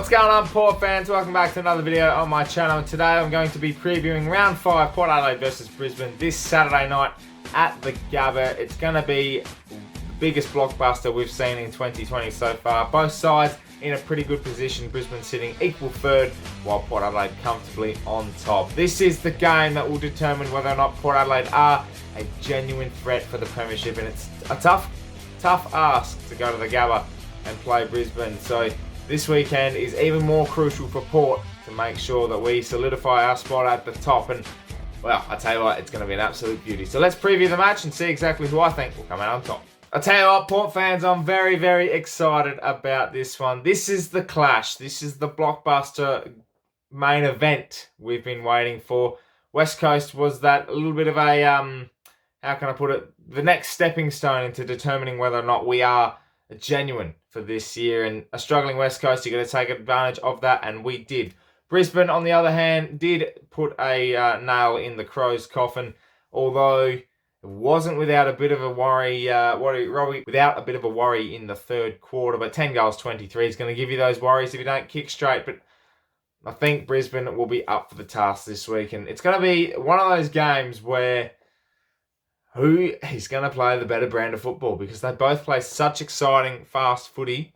What's going on, Port fans? Welcome back to another video on my channel. Today I'm going to be previewing round 5 Port Adelaide versus Brisbane this Saturday night at the Gabba. It's going to be the biggest blockbuster we've seen in 2020 so far. Both sides in a pretty good position. Brisbane sitting equal third while Port Adelaide comfortably on top. This is the game that will determine whether or not Port Adelaide are a genuine threat for the premiership, and it's a tough ask to go to the Gabba and play Brisbane. So this weekend is even more crucial for Port to make sure that we solidify our spot at the top. And, well, I tell you what, it's going to be an absolute beauty. So let's preview the match and see exactly who I think will come out on top. I tell you what, Port fans, I'm very, very excited about this one. This is the clash. This is the blockbuster main event we've been waiting for. West Coast was that a little bit of a, how can I put it, the next stepping stone into determining whether or not we are genuine for this year. And a struggling West Coast, you're going to take advantage of that, and we did. Brisbane, on the other hand, did put a nail in the Crows' coffin, although it wasn't without a bit of a worry, without a bit of a worry in the third quarter. But 10 goals, 23 is going to give you those worries if you don't kick straight. But I think Brisbane will be up for the task this week, and it's going to be one of those games where who is going to play the better brand of football, because they both play such exciting, fast footy,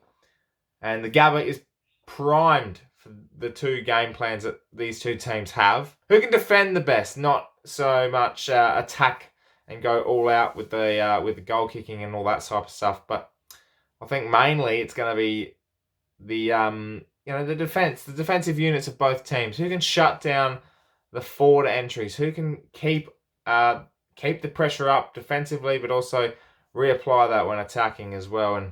and the Gabba is primed for the two game plans that these two teams have. Who can defend the best, not so much attack and go all out with the goal kicking and all that type of stuff. But I think mainly it's going to be the the defensive units of both teams. Who can shut down the forward entries? Who can keep the pressure up defensively, but also reapply that when attacking as well. And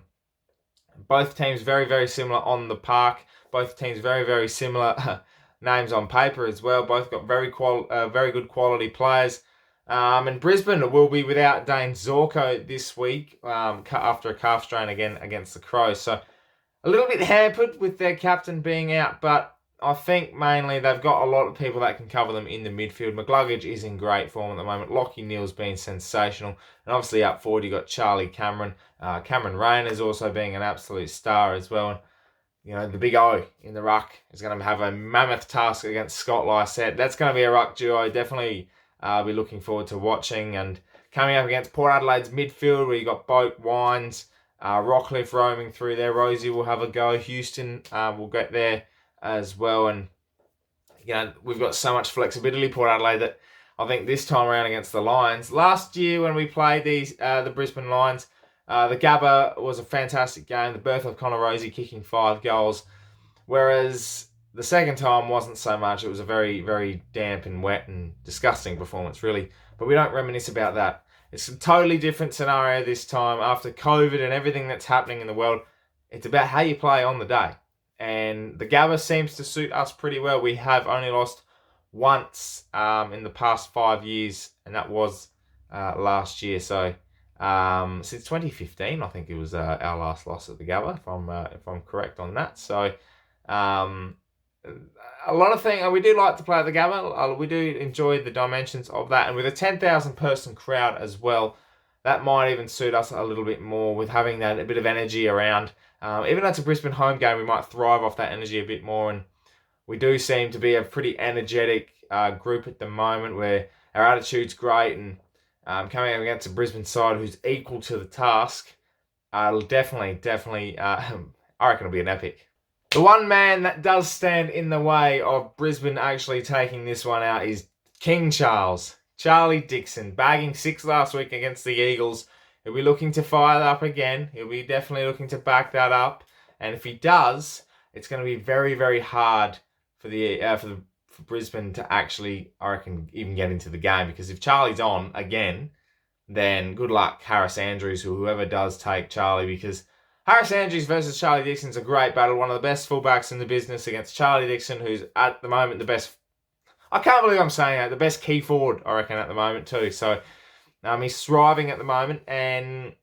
both teams very, very similar on the park. Both teams very, very similar names on paper as well. Both got very good quality players. And Brisbane will be without Dane Zorko this week after a calf strain again against the Crows. So a little bit hampered with their captain being out, but I think mainly they've got a lot of people that can cover them in the midfield. McGluggage is in great form at the moment. Lachie Neale's been sensational. And obviously up forward, you've got Charlie Cameron. Cameron Rayner's also being an absolute star as well. And, the big O in the ruck is going to have a mammoth task against Scott Lysette. That's going to be a ruck duo. Definitely be looking forward to watching. And coming up against Port Adelaide's midfield, where you've got Boak, Wines, Rockcliffe roaming through there. Rosie will have a go. Houston will get there as well. And we've got so much flexibility, Port Adelaide, that I think this time around against the Lions, last year when we played the Brisbane Lions, the Gabba was a fantastic game. The birth of Connor Rosie kicking 5 goals, whereas the second time wasn't so much. It was a very, very damp and wet and disgusting performance, really. But we don't reminisce about that. It's a totally different scenario this time after COVID and everything that's happening in the world. It's about how you play on the day. And the Gabba seems to suit us pretty well. We have only lost once in the past 5 years, and that was last year. So since 2015, I think it was our last loss at the Gabba, if I'm correct on that. So a lot of things we do like to play at the Gabba. We do enjoy the dimensions of that, and with a 10,000 person crowd as well, that might even suit us a little bit more with having that a bit of energy around. Even though it's a Brisbane home game, we might thrive off that energy a bit more. And we do seem to be a pretty energetic group at the moment, where our attitude's great. And coming up against a Brisbane side who's equal to the task, definitely, I reckon it'll be an epic. The one man that does stand in the way of Brisbane actually taking this one out is King Charles. Charlie Dixon, bagging 6 last week against the Eagles. He'll be looking to fire that up again. He'll be definitely looking to back that up. And if he does, it's going to be very, very hard for Brisbane to actually, I reckon, even get into the game. Because if Charlie's on again, then good luck, Harris Andrews, or whoever does take Charlie. Because Harris Andrews versus Charlie Dixon is a great battle. One of the best fullbacks in the business against Charlie Dixon, who's at the moment the best. I can't believe I'm saying that. The best key forward, I reckon, at the moment too. So he's thriving at the moment, and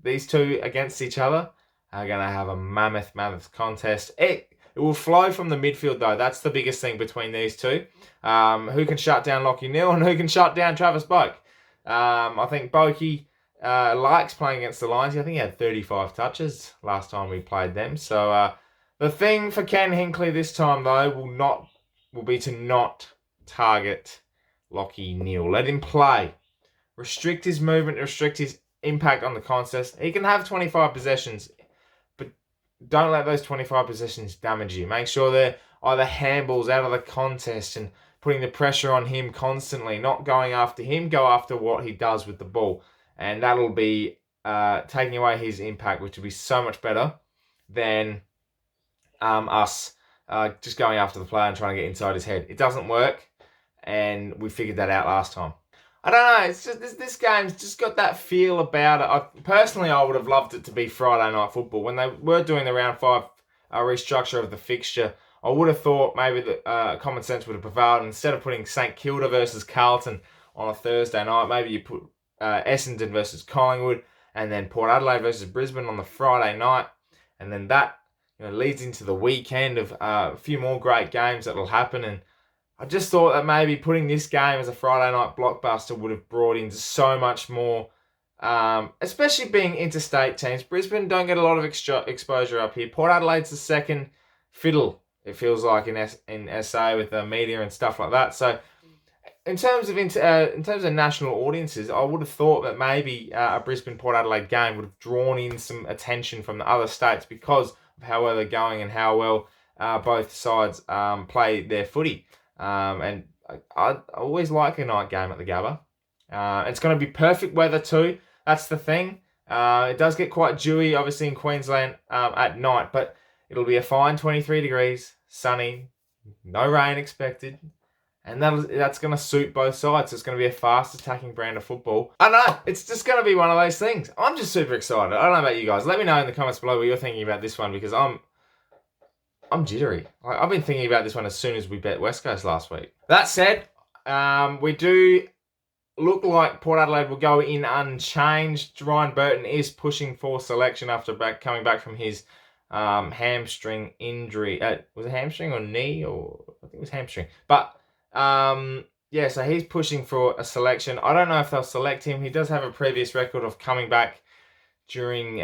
these two against each other are going to have a mammoth contest. It will flow from the midfield, though. That's the biggest thing between these two. Who can shut down Lachie Neale and who can shut down Travis Boak? I think Boakey likes playing against the Lions. I think he had 35 touches last time we played them. So The thing for Ken Hinkley this time, though, will be to not target Lachie Neale. Let him play. Restrict his movement, restrict his impact on the contest. He can have 25 possessions, but don't let those 25 possessions damage you. Make sure they're either handballs out of the contest and putting the pressure on him constantly, not going after him, go after what he does with the ball. And that'll be taking away his impact, which will be so much better than us just going after the player and trying to get inside his head. It doesn't work, and we figured that out last time. I don't know, it's just this game's just got that feel about it. Personally, I would have loved it to be Friday night football. When they were doing the round 5 restructure of the fixture, I would have thought maybe that common sense would have prevailed. Instead of putting St Kilda versus Carlton on a Thursday night, maybe you put Essendon versus Collingwood, and then Port Adelaide versus Brisbane on the Friday night, and then that leads into the weekend of a few more great games that will happen. And I just thought that maybe putting this game as a Friday night blockbuster would have brought in so much more, especially being interstate teams. Brisbane don't get a lot of exposure up here. Port Adelaide's the second fiddle, it feels like, in SA with the media and stuff like that. So in terms of national audiences, I would have thought that maybe a Brisbane Port Adelaide game would have drawn in some attention from the other states because of how well they're going and how well both sides play their footy. And I always like a night game at the Gabba. It's going to be perfect weather too. That's the thing. It does get quite dewy, obviously, in Queensland at night, but it'll be a fine 23 degrees, sunny, no rain expected. And that's going to suit both sides. It's going to be a fast attacking brand of football. I don't know. It's just going to be one of those things. I'm just super excited. I don't know about you guys. Let me know in the comments below what you're thinking about this one, because I'm jittery. I've been thinking about this one as soon as we bet West Coast last week. That said, we do look like Port Adelaide will go in unchanged. Ryan Burton is pushing for selection after coming back from his hamstring injury. Was it hamstring or knee? Or I think it was hamstring. But yeah, so he's pushing for a selection. I don't know if they'll select him. He does have a previous record of coming back during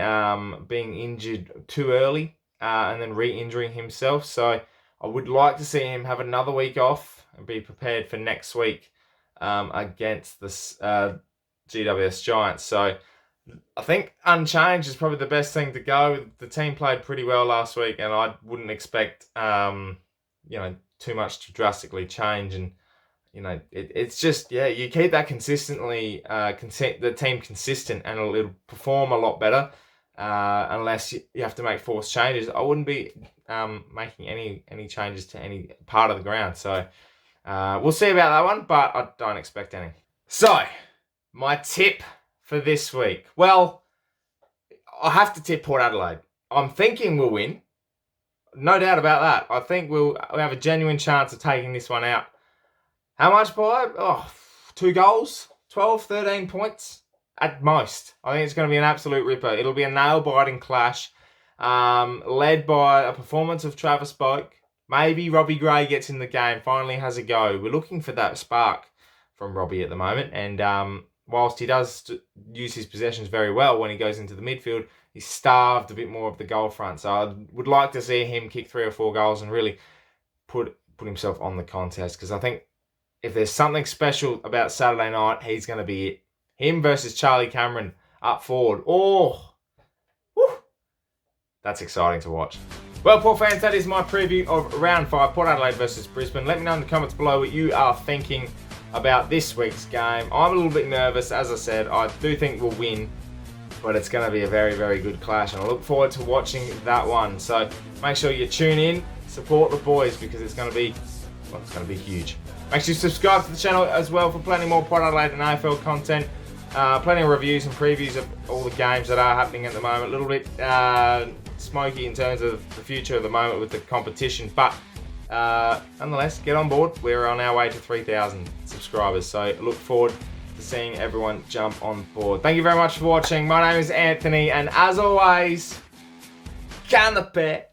being injured too early and then re-injuring himself. So I would like to see him have another week off and be prepared for next week against the GWS Giants. So I think unchanged is probably the best thing to go. The team played pretty well last week, and I wouldn't expect too much to drastically change. And it's just, you keep that consistently, the team consistent, and it'll perform a lot better. Unless you have to make forced changes. I wouldn't be making any changes to any part of the ground. So we'll see about that one, but I don't expect any. So my tip for this week. Well, I have to tip Port Adelaide. I'm thinking we'll win. No doubt about that. I think we'll have a genuine chance of taking this one out. How much by? 2 goals, 12, 13 points at most. I think it's going to be an absolute ripper. It'll be a nail-biting clash, led by a performance of Travis Boak. Maybe Robbie Gray gets in the game, finally has a go. We're looking for that spark from Robbie at the moment, and whilst he does use his possessions very well when he goes into the midfield, he's starved a bit more of the goal front. So I would like to see him kick 3 or 4 goals and really put himself on the contest, because I think if there's something special about Saturday night, he's going to be it. Him versus Charlie Cameron up forward. Oh, whew, that's exciting to watch. Well, Port fans, that is my preview of round 5, Port Adelaide versus Brisbane. Let me know in the comments below what you are thinking about this week's game. I'm a little bit nervous. As I said, I do think we'll win, but it's going to be a very, very good clash, and I look forward to watching that one. So make sure you tune in, support the boys, because it's going to be huge. Make sure you subscribe to the channel as well for plenty more Port Adelaide and AFL content. Plenty of reviews and previews of all the games that are happening at the moment. A little bit smoky in terms of the future at the moment with the competition, but nonetheless, get on board. We're on our way to 3,000 subscribers, so look forward to seeing everyone jump on board. Thank you very much for watching. My name is Anthony, and as always, can the pair.